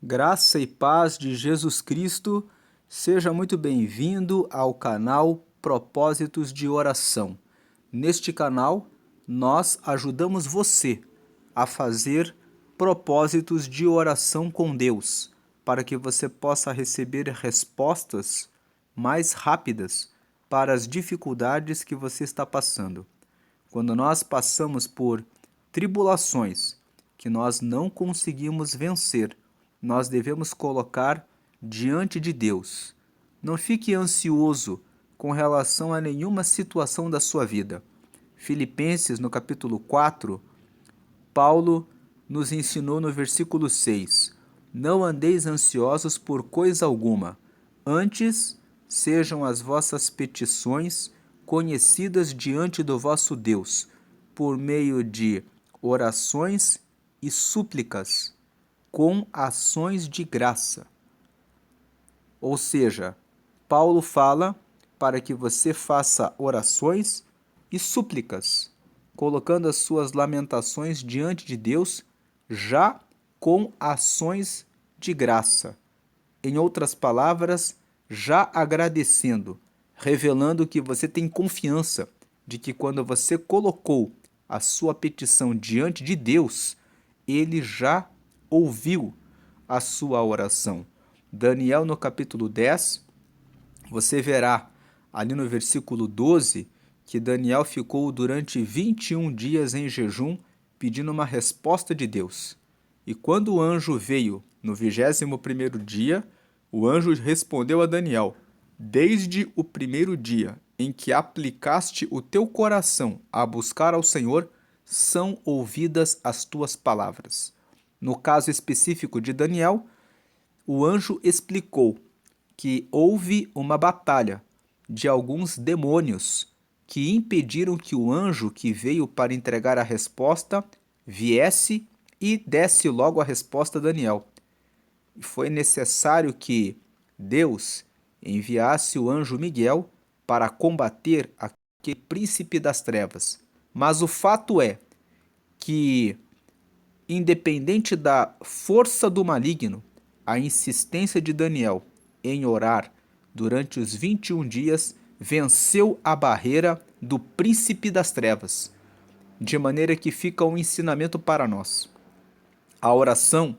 Graça e paz de Jesus Cristo, seja muito bem-vindo ao canal Propósitos de Oração. Neste canal, nós ajudamos você a fazer propósitos de oração com Deus, para que você possa receber respostas mais rápidas para as dificuldades que você está passando. Quando nós passamos por tribulações que nós não conseguimos vencer, nós devemos colocar diante de Deus. Não fique ansioso com relação a nenhuma situação da sua vida. Filipenses, no capítulo 4, Paulo nos ensinou no versículo 6: Não andeis ansiosos por coisa alguma, antes sejam as vossas petições conhecidas diante do vosso Deus, por meio de orações e súplicas, com ações de graça. Ou seja, Paulo fala para que você faça orações e súplicas, colocando as suas lamentações diante de Deus, já com ações de graça. Em outras palavras, já agradecendo, revelando que você tem confiança de que quando você colocou a sua petição diante de Deus, Ele já ouviu a sua oração. Daniel, no capítulo 10, você verá ali no versículo 12 que Daniel ficou durante 21 dias em jejum pedindo uma resposta de Deus. E quando o anjo veio no 21º dia, o anjo respondeu a Daniel: Desde o primeiro dia em que aplicaste o teu coração a buscar ao Senhor, são ouvidas as tuas palavras. No caso específico de Daniel, o anjo explicou que houve uma batalha de alguns demônios que impediram que o anjo que veio para entregar a resposta viesse e desse logo a resposta a Daniel. E foi necessário que Deus enviasse o anjo Miguel para combater aquele príncipe das trevas. Mas o fato é que, independente da força do maligno, a insistência de Daniel em orar durante os 21 dias venceu a barreira do príncipe das trevas, de maneira que fica um ensinamento para nós. A oração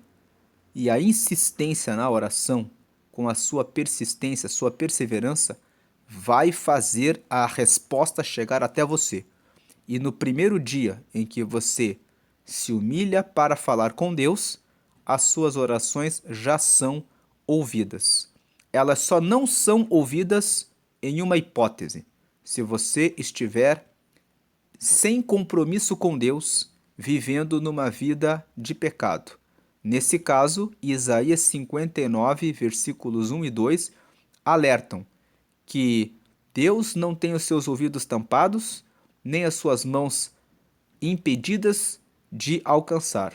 e a insistência na oração, com a sua persistência, sua perseverança, vai fazer a resposta chegar até você. E no primeiro dia em que você se humilha para falar com Deus, as suas orações já são ouvidas. Elas só não são ouvidas em uma hipótese: se você estiver sem compromisso com Deus, vivendo numa vida de pecado. Nesse caso, Isaías 59, versículos 1 e 2, alertam que Deus não tem os seus ouvidos tampados, nem as suas mãos impedidas de alcançar.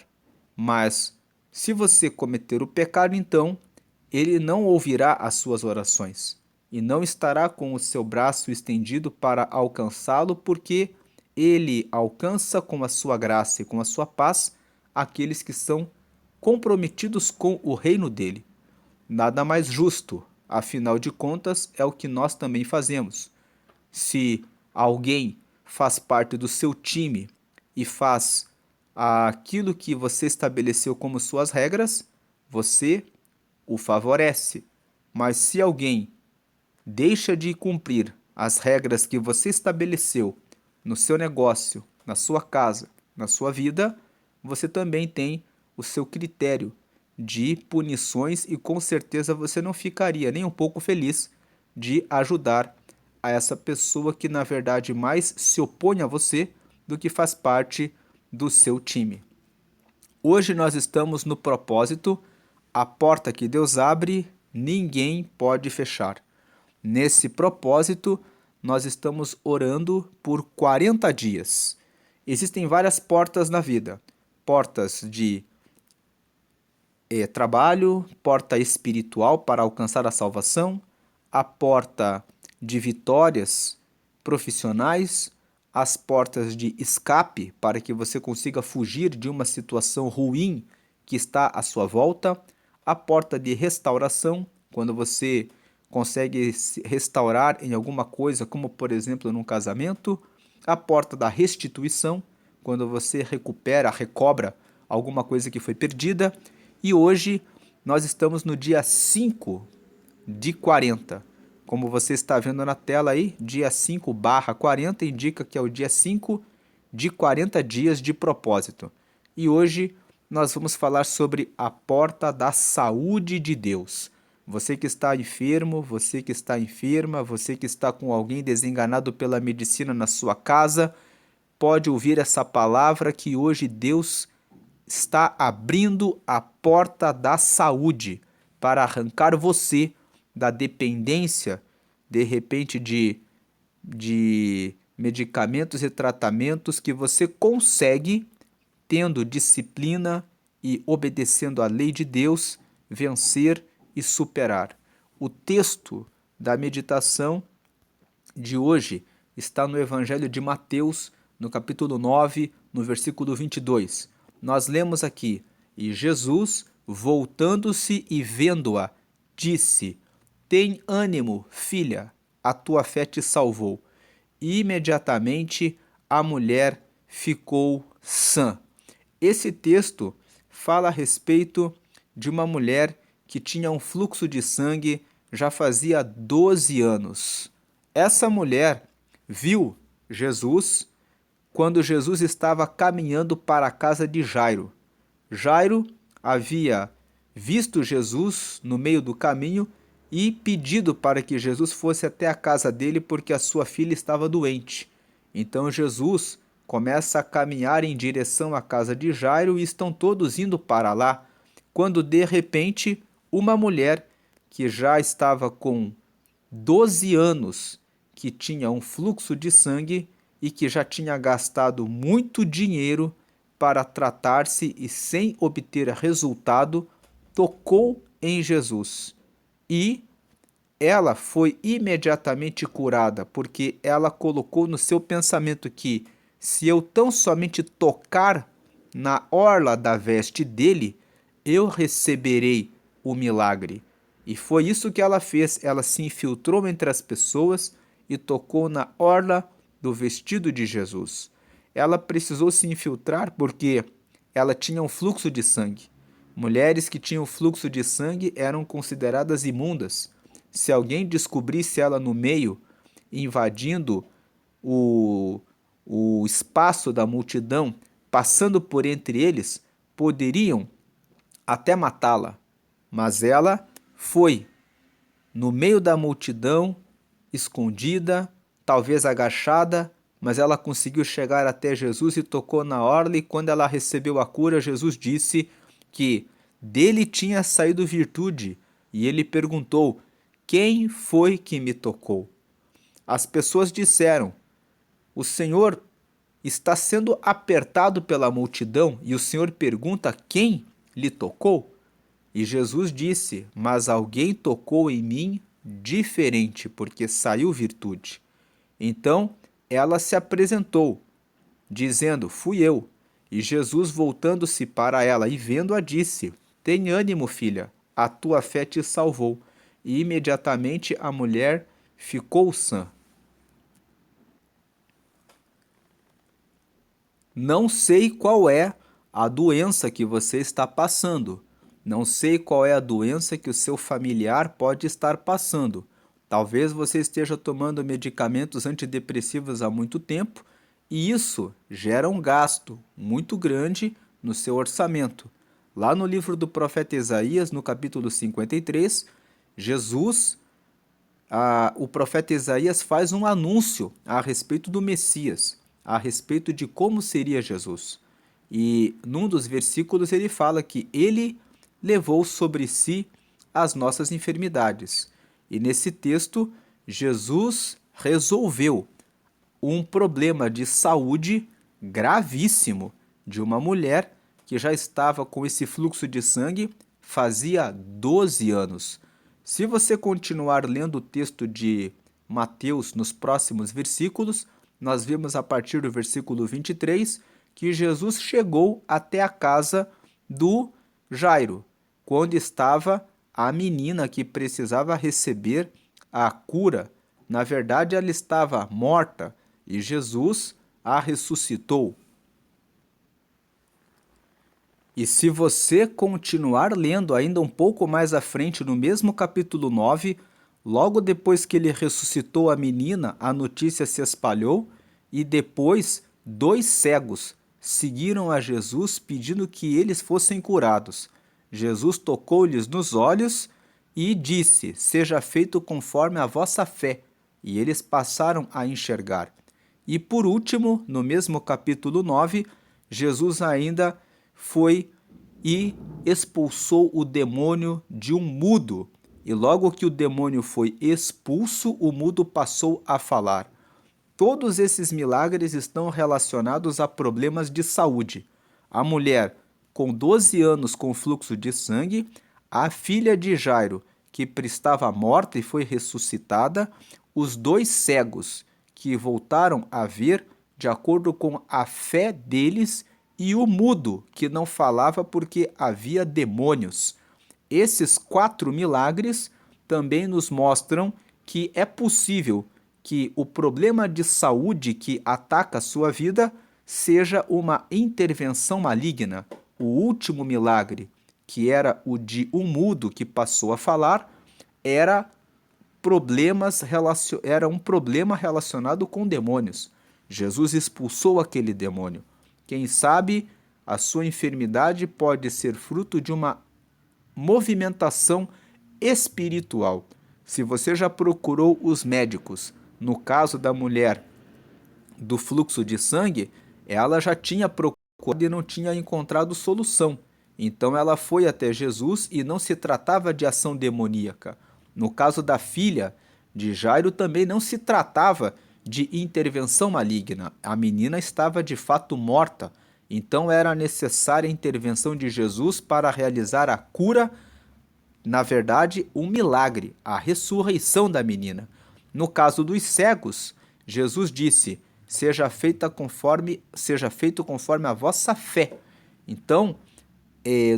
Mas, se você cometer o pecado, então, Ele não ouvirá as suas orações e não estará com o seu braço estendido para alcançá-lo, porque Ele alcança com a sua graça e com a sua paz aqueles que são comprometidos com o reino dele. Nada mais justo, afinal de contas, é o que nós também fazemos. Se alguém faz parte do seu time e faz aquilo que você estabeleceu como suas regras, você o favorece. Mas se alguém deixa de cumprir as regras que você estabeleceu no seu negócio, na sua casa, na sua vida, você também tem o seu critério de punições e com certeza você não ficaria nem um pouco feliz de ajudar a essa pessoa que na verdade mais se opõe a você do que faz parte do seu time. Hoje nós estamos no propósito: a porta que Deus abre, ninguém pode fechar. Nesse propósito, nós estamos orando por 40 dias. Existem várias portas na vida: portas de trabalho, porta espiritual para alcançar a salvação, a porta de vitórias profissionais, as portas de escape para que você consiga fugir de uma situação ruim que está à sua volta, a porta de restauração, quando você consegue se restaurar em alguma coisa, como por exemplo num casamento, a porta da restituição, quando você recupera, recobra alguma coisa que foi perdida, e hoje nós estamos no dia 5 de 40. Como você está vendo na tela aí, dia 5/40 indica que é o dia 5 de 40 dias de propósito. E hoje nós vamos falar sobre a porta da saúde de Deus. Você que está enfermo, você que está enferma, você que está com alguém desenganado pela medicina na sua casa, pode ouvir essa palavra que hoje Deus está abrindo a porta da saúde para arrancar você da dependência, de repente, de medicamentos e tratamentos que você consegue, tendo disciplina e obedecendo à lei de Deus, vencer e superar. O texto da meditação de hoje está no Evangelho de Mateus, no capítulo 9, no versículo 22. Nós lemos aqui: E Jesus, voltando-se e vendo-a, disse: Tem ânimo, filha, a tua fé te salvou. E imediatamente a mulher ficou sã. Esse texto fala a respeito de uma mulher que tinha um fluxo de sangue já fazia 12 anos. Essa mulher viu Jesus quando Jesus estava caminhando para a casa de Jairo. Jairo havia visto Jesus no meio do caminho e pedido para que Jesus fosse até a casa dele porque a sua filha estava doente. Então Jesus começa a caminhar em direção à casa de Jairo e estão todos indo para lá, quando de repente uma mulher que já estava com 12 anos, que tinha um fluxo de sangue e que já tinha gastado muito dinheiro para tratar-se e sem obter resultado, tocou em Jesus. E ela foi imediatamente curada, porque ela colocou no seu pensamento que se eu tão somente tocar na orla da veste dele, eu receberei o milagre. E foi isso que ela fez. Ela se infiltrou entre as pessoas e tocou na orla do vestido de Jesus. Ela precisou se infiltrar porque ela tinha um fluxo de sangue. Mulheres que tinham fluxo de sangue eram consideradas imundas. Se alguém descobrisse ela no meio, invadindo o, o espaço da multidão, passando por entre eles, poderiam até matá-la. Mas ela foi no meio da multidão, escondida, talvez agachada, mas ela conseguiu chegar até Jesus e tocou na orla, e quando ela recebeu a cura, Jesus disse que dele tinha saído virtude, e ele perguntou: quem foi que me tocou? As pessoas disseram: o Senhor está sendo apertado pela multidão e o Senhor pergunta quem lhe tocou? E Jesus disse: mas alguém tocou em mim diferente, porque saiu virtude. Então ela se apresentou, dizendo: fui eu. E Jesus, voltando-se para ela e vendo-a, disse: tem ânimo, filha, a tua fé te salvou. E imediatamente a mulher ficou sã. Não sei qual é a doença que você está passando. Não sei qual é a doença que o seu familiar pode estar passando. Talvez você esteja tomando medicamentos antidepressivos há muito tempo e isso gera um gasto muito grande no seu orçamento. Lá no livro do profeta Isaías, no capítulo 53, o profeta Isaías faz um anúncio a respeito do Messias, a respeito de como seria Jesus. E num dos versículos ele fala que ele levou sobre si as nossas enfermidades. E nesse texto, Jesus resolveu um problema de saúde gravíssimo de uma mulher que já estava com esse fluxo de sangue fazia 12 anos. Se você continuar lendo o texto de Mateus nos próximos versículos, nós vemos a partir do versículo 23 que Jesus chegou até a casa do Jairo. quando estava a menina que precisava receber a cura. Na verdade, ela estava morta e Jesus a ressuscitou. E se você continuar lendo ainda um pouco mais à frente, no mesmo capítulo 9, logo depois que ele ressuscitou a menina, a notícia se espalhou e depois 2 cegos seguiram a Jesus pedindo que eles fossem curados. Jesus tocou-lhes nos olhos e disse: "Seja feito conforme a vossa fé." E eles passaram a enxergar. E por último, no mesmo capítulo 9, Jesus ainda foi e expulsou o demônio de um mudo. E logo que o demônio foi expulso, o mudo passou a falar. Todos esses milagres estão relacionados a problemas de saúde. A mulher com 12 anos com fluxo de sangue, a filha de Jairo, que estava morta e foi ressuscitada, os 2 cegos que voltaram a ver de acordo com a fé deles, e o mudo que não falava porque havia demônios. Esses 4 milagres também nos mostram que é possível que o problema de saúde que ataca a sua vida seja uma intervenção maligna. O último milagre, que era o de um mudo que passou a falar, era um problema relacionado com demônios. Jesus expulsou aquele demônio. Quem sabe a sua enfermidade pode ser fruto de uma movimentação espiritual. Se você já procurou os médicos, no caso da mulher do fluxo de sangue, ela já tinha procurado e não tinha encontrado solução. Então ela foi até Jesus e não se tratava de ação demoníaca. No caso da filha de Jairo também não se tratava de intervenção maligna. A menina estava de fato morta, então era necessária a intervenção de Jesus para realizar a cura, na verdade, um milagre, a ressurreição da menina. No caso dos cegos, Jesus disse: seja feito conforme a vossa fé. Então,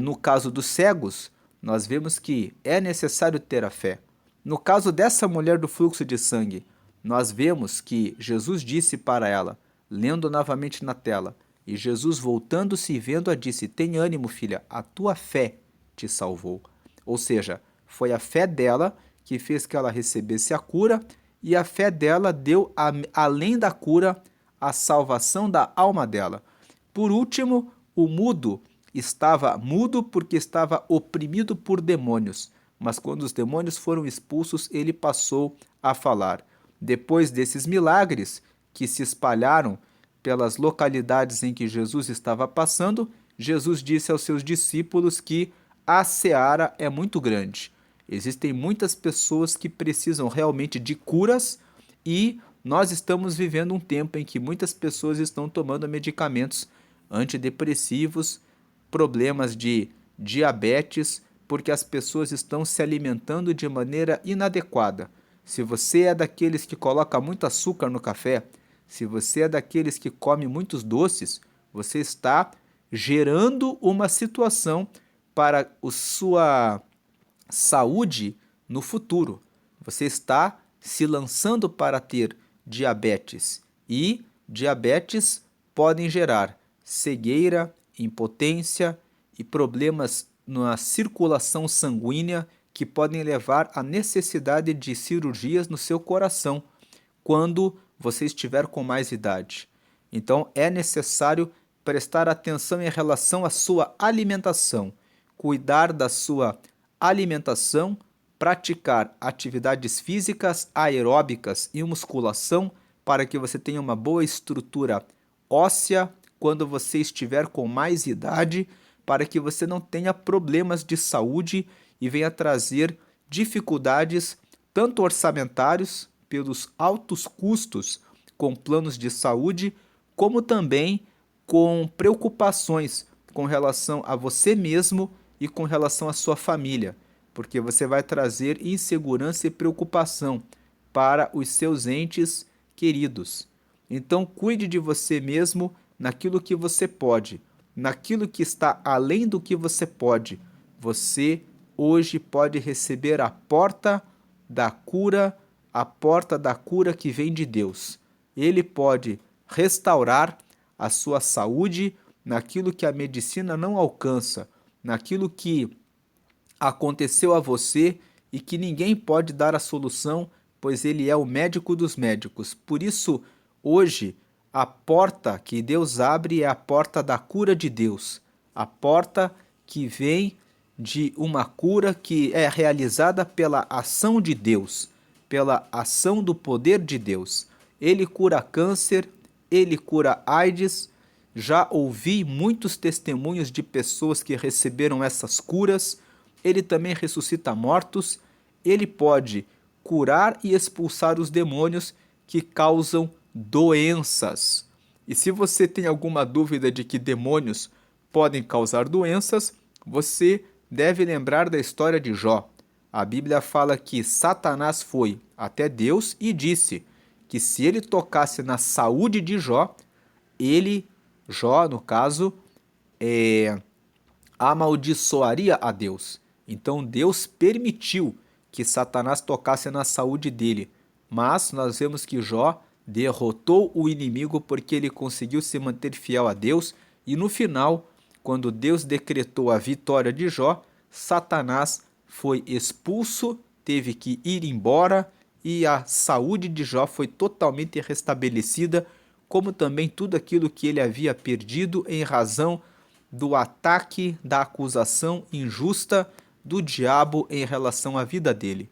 no caso dos cegos, nós vemos que é necessário ter a fé. No caso dessa mulher do fluxo de sangue, nós vemos que Jesus disse para ela, lendo novamente na tela, e Jesus voltando-se e vendo-a disse: "Tem ânimo, filha, a tua fé te salvou." Ou seja, foi a fé dela que fez que ela recebesse a cura, e a fé dela deu, além da cura, a salvação da alma dela. Por último, o mudo estava mudo porque estava oprimido por demônios, mas quando os demônios foram expulsos, ele passou a falar. Depois desses milagres que se espalharam pelas localidades em que Jesus estava passando, Jesus disse aos seus discípulos que a seara é muito grande. Existem muitas pessoas que precisam realmente de curas e nós estamos vivendo um tempo em que muitas pessoas estão tomando medicamentos antidepressivos, problemas de diabetes, porque as pessoas estão se alimentando de maneira inadequada. Se você é daqueles que coloca muito açúcar no café, se você é daqueles que come muitos doces, você está gerando uma situação para a sua saúde no futuro. Você está se lançando para ter diabetes, e diabetes podem gerar cegueira, impotência e problemas na circulação sanguínea que podem levar à necessidade de cirurgias no seu coração quando você estiver com mais idade. Então é necessário prestar atenção em relação à sua alimentação, cuidar da sua alimentação, praticar atividades físicas, aeróbicas e musculação para que você tenha uma boa estrutura óssea quando você estiver com mais idade, para que você não tenha problemas de saúde e venha trazer dificuldades tanto orçamentários, pelos altos custos com planos de saúde, como também com preocupações com relação a você mesmo e com relação à sua família, porque você vai trazer insegurança e preocupação para os seus entes queridos. Então, cuide de você mesmo naquilo que você pode, naquilo que está além do que você pode. você hoje pode receber a porta da cura que vem de Deus. Ele pode restaurar a sua saúde naquilo que a medicina não alcança, naquilo que aconteceu a você e que ninguém pode dar a solução, pois ele é o médico dos médicos. Por isso, hoje, a porta que Deus abre é a porta da cura de Deus, a porta que vem de uma cura que é realizada pela ação de Deus, pela ação do poder de Deus. Ele cura câncer, ele cura AIDS. Já ouvi muitos testemunhos de pessoas que receberam essas curas. Ele também ressuscita mortos. Ele pode curar e expulsar os demônios que causam doenças. E se você tem alguma dúvida de que demônios podem causar doenças, você deve lembrar da história de Jó. A Bíblia fala que Satanás foi até Deus e disse que se ele tocasse na saúde de Jó, Jó, no caso, amaldiçoaria a Deus. Então Deus permitiu que Satanás tocasse na saúde dele. Mas nós vemos que Jó derrotou o inimigo porque ele conseguiu se manter fiel a Deus. E no final, quando Deus decretou a vitória de Jó, Satanás foi expulso, teve que ir embora e a saúde de Jó foi totalmente restabelecida, como também tudo aquilo que ele havia perdido em razão do ataque, da acusação injusta do diabo em relação à vida dele.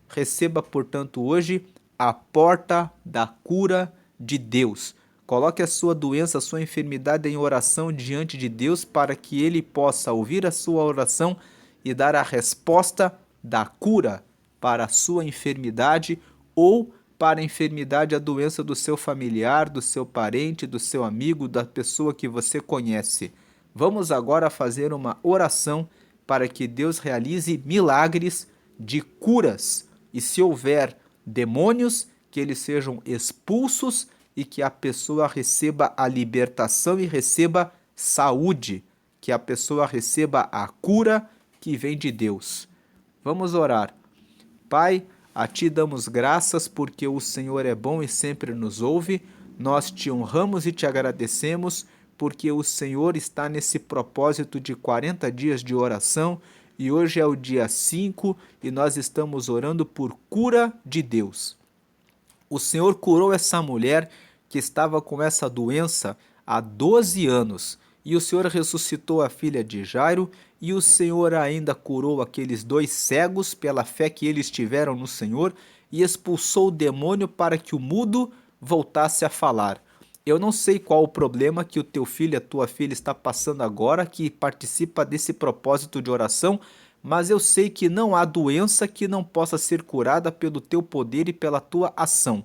Receba, portanto, hoje a porta da cura de Deus. Coloque a sua doença, a sua enfermidade em oração diante de Deus para que Ele possa ouvir a sua oração e dar a resposta da cura para a sua enfermidade ou para a enfermidade, a doença do seu familiar, do seu parente, do seu amigo, da pessoa que você conhece. Vamos agora fazer uma oração para que Deus realize milagres de curas. E se houver demônios, que eles sejam expulsos e que a pessoa receba a libertação e receba saúde, que a pessoa receba a cura que vem de Deus. Vamos orar. Pai, a Ti damos graças porque o Senhor é bom e sempre nos ouve. Nós Te honramos e Te agradecemos porque o Senhor está nesse propósito de 40 dias de oração e hoje é o dia 5 e nós estamos orando por cura de Deus. O Senhor curou essa mulher que estava com essa doença há 12 anos e o Senhor ressuscitou a filha de Jairo e o Senhor ainda curou aqueles 2 cegos pela fé que eles tiveram no Senhor e expulsou o demônio para que o mudo voltasse a falar. Eu não sei qual o problema que o teu filho e a tua filha está passando agora, que participa desse propósito de oração, mas eu sei que não há doença que não possa ser curada pelo teu poder e pela tua ação.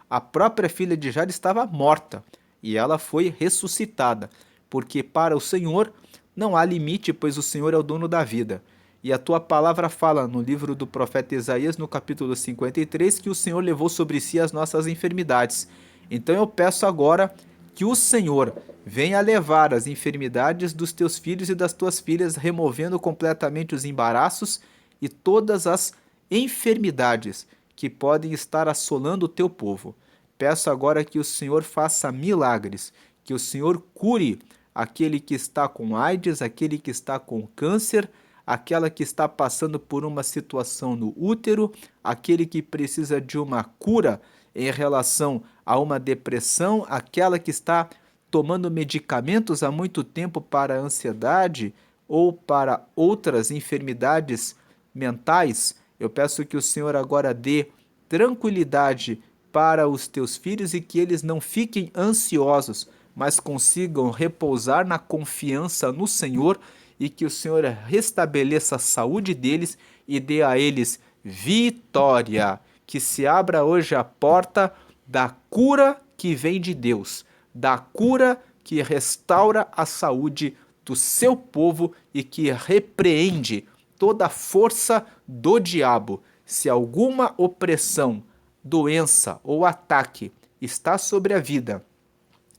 A própria filha de Jairo estava morta e ela foi ressuscitada, porque para o Senhor não há limite, pois o Senhor é o dono da vida. E a tua palavra fala no livro do profeta Isaías, no capítulo 53, que o Senhor levou sobre si as nossas enfermidades. Então eu peço agora que o Senhor venha levar as enfermidades dos teus filhos e das tuas filhas, removendo completamente os embaraços e todas as enfermidades que podem estar assolando o teu povo. Peço agora que o Senhor faça milagres, que o Senhor cure aquele que está com AIDS, aquele que está com câncer, aquela que está passando por uma situação no útero, aquele que precisa de uma cura em relação a uma depressão, aquela que está tomando medicamentos há muito tempo para a ansiedade ou para outras enfermidades mentais. Eu peço que o Senhor agora dê tranquilidade para os teus filhos e que eles não fiquem ansiosos, mas consigam repousar na confiança no Senhor e que o Senhor restabeleça a saúde deles e dê a eles vitória. Que se abra hoje a porta da cura que vem de Deus, da cura que restaura a saúde do seu povo e que repreende toda a força do diabo. Se alguma opressão, doença ou ataque está sobre a vida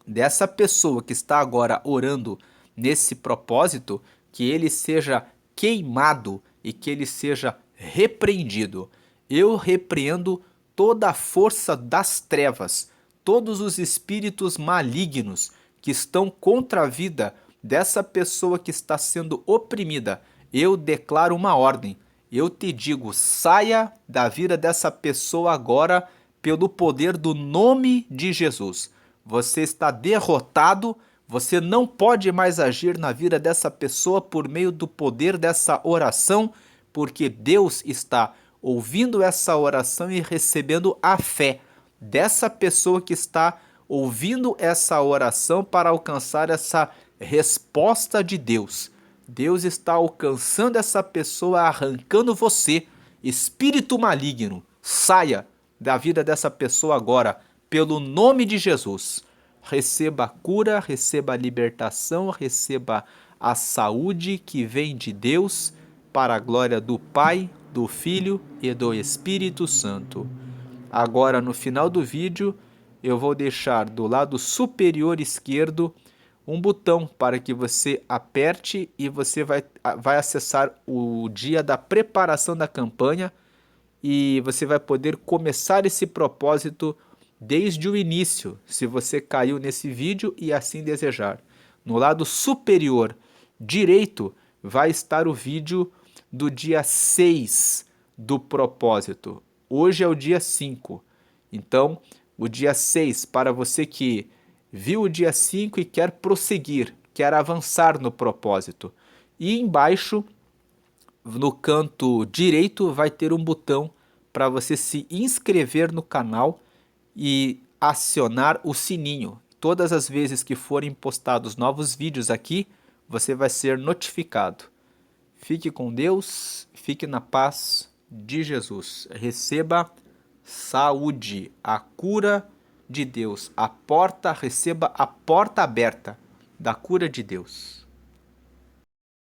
dessa pessoa que está agora orando nesse propósito, que ele seja queimado e que ele seja repreendido. Eu repreendo toda a força das trevas, todos os espíritos malignos que estão contra a vida dessa pessoa que está sendo oprimida. Eu declaro uma ordem. Eu te digo, saia da vida dessa pessoa agora pelo poder do nome de Jesus. Você está derrotado, você não pode mais agir na vida dessa pessoa por meio do poder dessa oração, porque Deus está ouvindo essa oração e recebendo a fé dessa pessoa que está ouvindo essa oração para alcançar essa resposta de Deus. Deus está alcançando essa pessoa, arrancando você, espírito maligno. Saia da vida dessa pessoa agora, pelo nome de Jesus. Receba a cura, receba a libertação, receba a saúde que vem de Deus, para a glória do Pai, do Filho e do Espírito Santo. Agora, no final do vídeo, eu vou deixar do lado superior esquerdo um botão para que você aperte e você vai acessar o dia da preparação da campanha e você vai poder começar esse propósito desde o início, se você caiu nesse vídeo e assim desejar. No lado superior direito vai estar o vídeo do dia 6 do propósito. Hoje é o dia 5. Então, o dia 6, para você que viu o dia 5 e quer prosseguir, quer avançar no propósito. E embaixo, no canto direito, vai ter um botão para você se inscrever no canal e acionar o sininho. Todas as vezes que forem postados novos vídeos aqui, você vai ser notificado. Fique com Deus, fique na paz de Jesus. Receba saúde, a cura de Deus. Receba a porta aberta da cura de Deus.